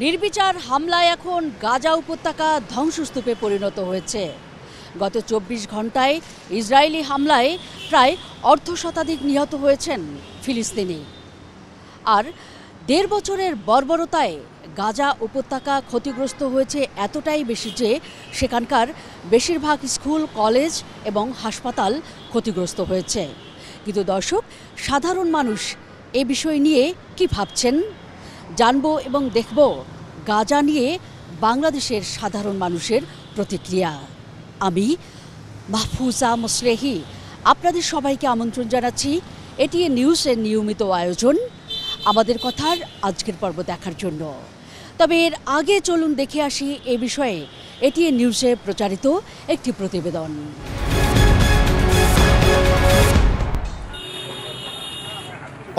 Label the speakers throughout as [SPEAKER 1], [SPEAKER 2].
[SPEAKER 1] নির্বিচার হামলায় এখন গাজা উপত্যকা ধ্বংসস্তূপে পরিণত হয়েছে। গত ২৪ ঘন্টায় ইসরায়েলি হামলায় প্রায় অর্ধশতাধিক নিহত হয়েছেন ফিলিস্তিনি। আর ১.৫ বছরের বর্বরতায় গাজা উপত্যকা ক্ষতিগ্রস্ত হয়েছে এতটাই বেশি যে সেখানকার বেশিরভাগ স্কুল, কলেজ এবং হাসপাতাল ক্ষতিগ্রস্ত হয়েছে। কিন্তু দর্শক, সাধারণ মানুষ এ বিষয় নিয়ে কি ভাবছেন জানবো এবং দেখব গাজা নিয়ে বাংলাদেশের সাধারণ মানুষের প্রতিক্রিয়া। আমি মাহফুজা মুসলেহি আপনাদের সবাইকে আমন্ত্রণ জানাচ্ছি এটিএন নিউজের নিয়মিত আয়োজন আমাদের কথার আজকের পর্ব দেখার জন্য। তবে এর আগে চলুন দেখে আসি এ বিষয়ে এটিএন নিউজে প্রচারিত একটি প্রতিবেদন।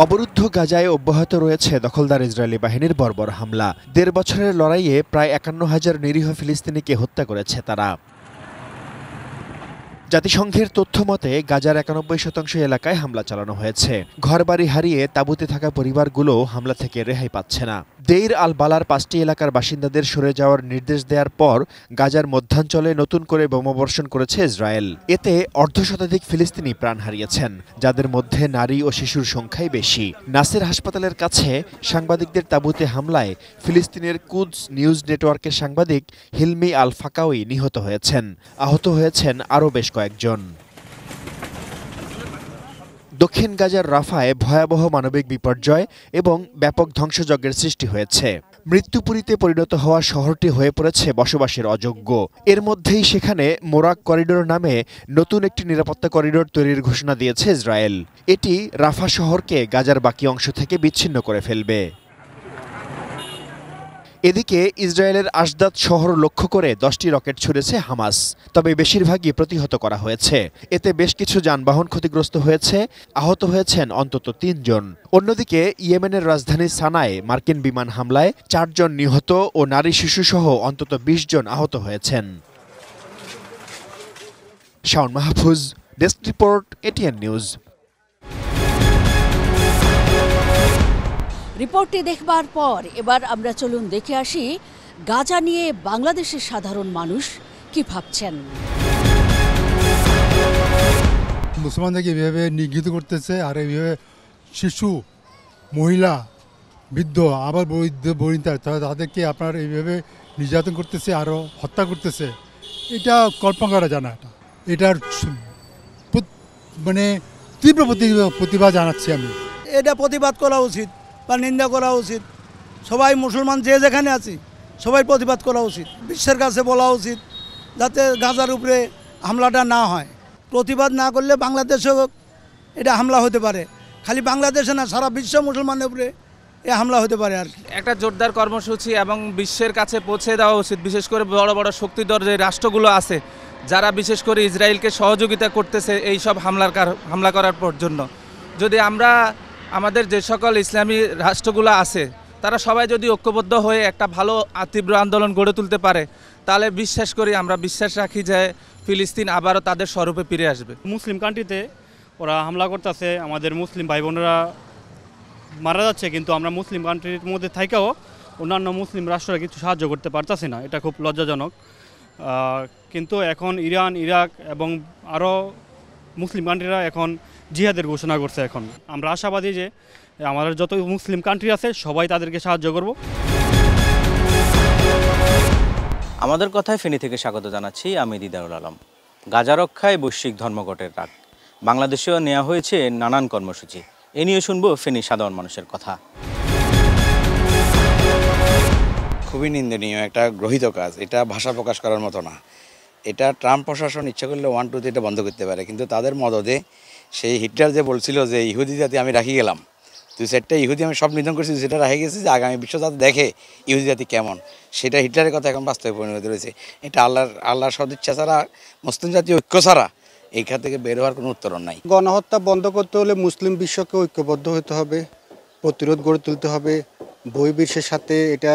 [SPEAKER 2] অবরুদ্ধ গাজায় অব্যাহত রয়েছে দখলদার ইসরায়েলি বাহিনীর বর্বর হামলা। ১.৫ বছরের লড়াইয়ে প্রায় ৫১,০০০ নিরীহ ফিলিস্তিনিকে হত্যা করেছে তারা। জাতিসংঘের তথ্য মতে গাজার ৯১% এলাকায় হামলা চালানো হয়েছে। ঘরবাড়ি হারিয়ে তাঁবুতে থাকা পরিবারগুলো হামলা থেকে রেহাই পাচ্ছে না। দেইর আল বালার ৫টি এলাকার বাসিন্দাদের সরে যাওয়ার নির্দেশ দেওয়ার পর গাজার মধ্যাঞ্চলে নতুন করে বোমাবর্ষণ করেছে ইসরায়েল। এতে অর্ধশতাধিক ফিলিস্তিনি প্রাণ হারিয়েছেন, যাদের মধ্যে নারী ও শিশুর সংখ্যাই বেশি। নাসের হাসপাতালের কাছে সাংবাদিকদের তাঁবুতে হামলায় ফিলিস্তিনের কুদস নিউজ নেটওয়ার্কের সাংবাদিক হিলমি আল ফাকাউই নিহত হয়েছেন। আহত হয়েছেন আরও বেশ কয়েকজন। দক্ষিণ গাজার রাফায় ভয়াবহ মানবিক বিপর্যয় এবং ব্যাপক ধ্বংসযজ্ঞের সৃষ্টি হয়েছে। মৃত্যুপুরীতে পরিণত হওয়া শহরটি হয়ে পড়েছে বসবাসের অযোগ্য। এর মধ্যেই সেখানে মোরাক করিডোর নামে নতুন একটি নিরাপত্তা করিডোর তৈরির ঘোষণা দিয়েছে ইসরায়েল। এটি রাফা শহরকে গাজার বাকি অংশ থেকে বিচ্ছিন্ন করে ফেলবে। এদিকে ইসরায়েলের আশদাদ শহর লক্ষ্য করে ১০টি রকেট ছুড়েছে হামাস, তবে বেশিরভাগই প্রতিহত করা হয়েছে। এতে বেশ কিছু যানবাহন ক্ষতিগ্রস্ত হয়েছে, আহত হয়েছেন অন্তত ৩ জন। অন্যদিকে ইয়েমেনের রাজধানী সানায় মার্কিন বিমান হামলায় ৪ জন নিহত ও নারী শিশুসহ অন্তত ২০ জন আহত হয়েছেন। Shaon Mahfuz, desk report, ATN News.
[SPEAKER 1] রিপোর্টটি দেখবার পর এবার আমরা চলুন দেখে আসি গাজা নিয়ে বাংলাদেশের সাধারণ মানুষ কি ভাবছেন।
[SPEAKER 3] মুসলমানদেরকে এভাবে নিগৃহীত করতেছে, আর এইভাবে শিশু, মহিলা, বৃদ্ধ, আবার বনিতা তাদেরকে আপনার এইভাবে নির্যাতন করতেছে, আরও হত্যা করতেছে। এটা কল্পনা করা যায় না। এটার মানে তীব্র প্রতিবাদ জানাচ্ছি আমি।
[SPEAKER 4] এটা প্রতিবাদ করা উচিত বা নিন্দা করা উচিত। সবাই মুসলমান যে যেখানে আছি সবাই প্রতিবাদ করা উচিত। বিশ্বের কাছে বলা উচিত যাতে গাজার উপরে হামলাটা না হয়। প্রতিবাদ না করলে বাংলাদেশেও এটা হামলা হতে পারে। খালি বাংলাদেশে না, সারা বিশ্ব মুসলমানের উপরে এ হামলা হতে পারে। আর
[SPEAKER 5] একটা জোরদার কর্মসূচি এবং বিশ্বের কাছে পৌঁছে দেওয়া উচিত, বিশেষ করে বড় বড় শক্তিধর যে রাষ্ট্রগুলো আছে, যারা বিশেষ করে ইসরায়েলকে সহযোগিতা করতেছে এই সব হামলা করার জন্য। যদি আমরা আমাদের যে সকল ইসলামী রাষ্ট্রগুলো আছে তারা সবাই যদি ঐক্যবদ্ধ হয়ে একটা ভালো তীব্র আন্দোলন গড়ে তুলতে পারে, তাহলে আমরা বিশ্বাস রাখি যে ফিলিস্তিন আবারও তাদের স্বরূপে ফিরে আসবে।
[SPEAKER 6] মুসলিম কান্ট্রিতে ওরা হামলা করতেছে, আমাদের মুসলিম ভাই বোনেরা মারা যাচ্ছে, কিন্তু আমরা মুসলিম কান্ট্রির মধ্যে থেকেও অন্যান্য মুসলিম রাষ্ট্ররা কিছু সাহায্য করতে পারতেছে না। এটা খুব লজ্জাজনক। কিন্তু এখন ইরান, ইরাক এবং আরও মুসলিম কান্ট্রিরা এখন জিহাদের ঘোষণা করছে। এখন আমরা আশাবাদী যে আমাদের যত মুসলিম কান্ট্রি আছে সবাই তাদেরকে সাহায্য করব।
[SPEAKER 7] আমাদের কথায় ফেনী থেকে স্বাগত জানাচ্ছি আমি দিদারুল আলম। গাজা রক্ষায় বৈশ্বিক ধর্মঘটের ডাক, বাংলাদেশেও নেওয়া হয়েছে নানান কর্মসূচি। এ নিয়ে শুনবো ফেনী সাধারণ মানুষের কথা।
[SPEAKER 8] খুবই নিন্দনীয় একটা গ্রহীত কাজ। এটা ভাষা প্রকাশ করার মতো না। এটা ট্রাম্প প্রশাসন ইচ্ছা করলে 1, 2 এটা বন্ধ করতে পারে, কিন্তু তাদের মদদে সেই হিটলার যে বলছিল যে ইহুদি জাতি আমি রাখি গেলাম, 2-4টা ইহুদি আমি সব নিধন করছি, সেটা রাখে গেছে যে আগামী বিশ্ব যাতে দেখে ইহুদি জাতি কেমন, সেটা হিটলারের কথা এখন বাস্তবে পরিণত রয়েছে। এটা আল্লাহর সদিচ্ছা ছাড়া, মুসলিম জাতীয় ঐক্য ছাড়া এইখান থেকে বের হওয়ার কোনো উত্তরণ নাই।
[SPEAKER 3] গণহত্যা বন্ধ করতে হলে মুসলিম বিশ্বকে ঐক্যবদ্ধ হতে হবে, প্রতিরোধ গড়ে তুলতে হবে। বহির্বিশ্বের সাথে এটা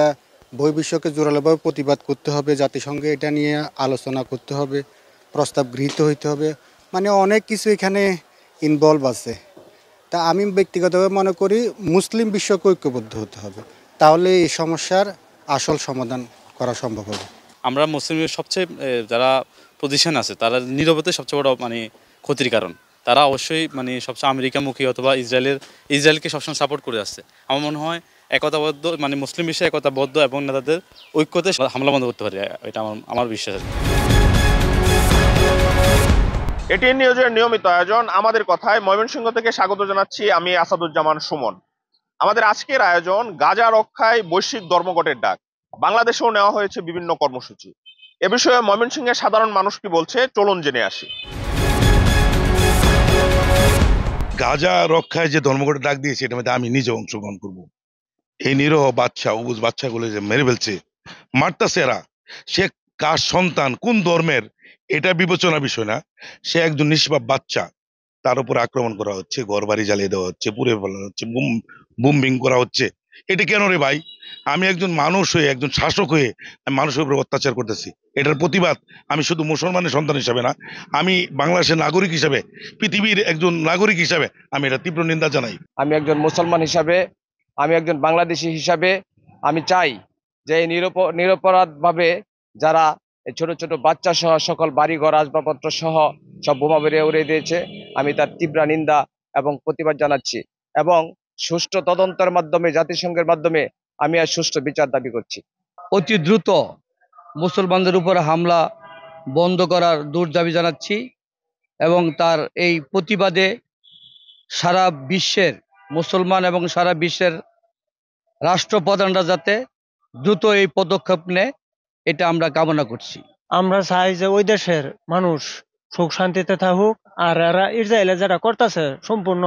[SPEAKER 3] বহির্বিশ্বকে জোরালোভাবে প্রতিবাদ করতে হবে, জাতিসংঘে এটা নিয়ে আলোচনা করতে হবে, প্রস্তাব গৃহীত হইতে হবে। মানে অনেক কিছু এখানে ইনভলভ আছে। তা আমি ব্যক্তিগতভাবে মনে করি মুসলিম বিশ্বকে ঐক্যবদ্ধ হতে হবে, তাহলে এই সমস্যার আসল সমাধান করা সম্ভব হবে।
[SPEAKER 9] আমরা মুসলিমের সবচেয়ে যারা পজিশন আছে তারা নীরবতাই সবচেয়ে বড় ক্ষতির কারণ। তারা অবশ্যই সবচেয়ে আমেরিকামুখী অথবা ইসরায়েলকে সবসময় সাপোর্ট করে আসছে। আমার মনে হয় একতাবদ্ধ মুসলিম বিশ্বে একতাবদ্ধ এবং নেতাদের ঐক্যতে হামলা বন্ধ করতে পারে, এটা আমার বিশ্বাস।
[SPEAKER 10] এটিএন নিউজের নিয়মিত আয়োজন আমাদের কথায় ময়মনসিংহ থেকে স্বাগত জানাচ্ছি আমি আসাদুজ্জামান সুমন। আমাদের আজকের আয়োজন গাজা রক্ষায় বৈশ্বিক ধর্মঘটের ডাক। বাংলাদেশেও নেওয়া হয়েছে বিভিন্ন কর্মসূচি। এ বিষয়ে ময়মনসিংহের সাধারণ মানুষ কি বলছে চলুন জেনে আসি।
[SPEAKER 11] গাজা রক্ষায় যে ধর্মঘটের ডাক দিয়েছে এটার মধ্যে আমি নিজে অংশগ্রহণ করব। এই নিরহ বাচ্চা অবুঝ বাচ্চাগুলো যে মেরে ফেলছে, মারতাছে এরা, সে কার সন্তান কোন ধর্মের এটা বিবেচনার বিষয় না। সে একজন নিষ্পাপ বাচ্চা, তার উপর আক্রমণ করা হচ্ছে, ঘর বাড়ি জ্বালিয়ে দেওয়া হচ্ছে, পুড়ে ফেলানো হচ্ছে, বুম্বিং করা হচ্ছে। এটা কেন রে ভাই? আমি একজন মানুষ হয়ে, একজন শাসক হয়ে আমি মানুষের উপর অত্যাচার করতেছি। এটার প্রতিবাদ আমি শুধু মুসলমানের সন্তান হিসাবে না, আমি বাংলাদেশের নাগরিক হিসাবে, পৃথিবীর একজন নাগরিক হিসাবে আমি এটা তীব্র নিন্দা জানাই।
[SPEAKER 12] আমি একজন মুসলমান হিসাবে, আমি একজন বাংলাদেশি হিসাবে আমি চাই যে নিরপরাধভাবে যারা ছোট ছোট বাচ্চা সহ সকল বাড়িঘর আসবাবপত্র সহ সব বোমা বেরিয়ে উড়িয়ে দিয়েছে, আমি তার তীব্র নিন্দা এবং প্রতিবাদ জানাচ্ছি এবং সুষ্ঠু তদন্তের মাধ্যমে, জাতিসংঘের মাধ্যমে আমি আর সুষ্ঠু বিচার দাবি করছি।
[SPEAKER 13] অতি দ্রুত মুসলমানদের উপর হামলা বন্ধ করার দূর দাবি জানাচ্ছি এবং তার এই প্রতিবাদে সারা বিশ্বের মুসলমান এবং সারা বিশ্বের রাষ্ট্রপ্রধানরা যাতে দ্রুত এই পদক্ষেপ নেয়, এটা আমরা কামনা করছি।
[SPEAKER 14] আমরা চাই যে ওই দেশের মানুষ সুখ শান্তিতে থাকুক, আর এরা ইসরায়েলে যারা করতেছে সম্পূর্ণ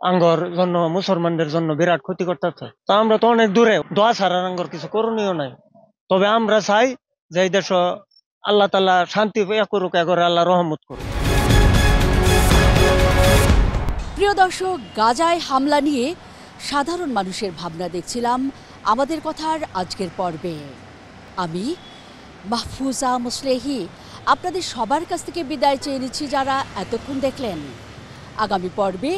[SPEAKER 14] আঙ্গর জন্য, মুসলমানদের জন্য বিরাট ক্ষতি করতেছে। তা আমরা তো অনেক দূরে, দোয়া ছাড়া আঙ্গর কিছু করণীয় নাই। তবে আমরা চাই যে এই দেশ আল্লাহ তাআলা শান্তি করুক, এগরে আল্লাহ রহমত করুক।
[SPEAKER 1] প্রিয় দর্শক, গাজায় হামলা নিয়ে সাধারণ মানুষের ভাবনা দেখছিলাম আমাদের কথার আজকের পর্বে। আমি মাহফুজা মুসলেহি আপনাদের সবার কাছ থেকে বিদায় চেয়ে নিচ্ছি যারা এতক্ষণ দেখলেন। আগামী পর্বে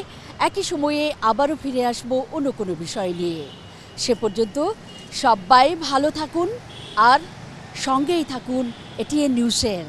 [SPEAKER 1] একই সময়ে আবারও ফিরে আসব অন্য কোনো বিষয় নিয়ে। সে পর্যন্ত সবাই ভালো থাকুন আর সঙ্গেই থাকুন এটিএন নিউজের।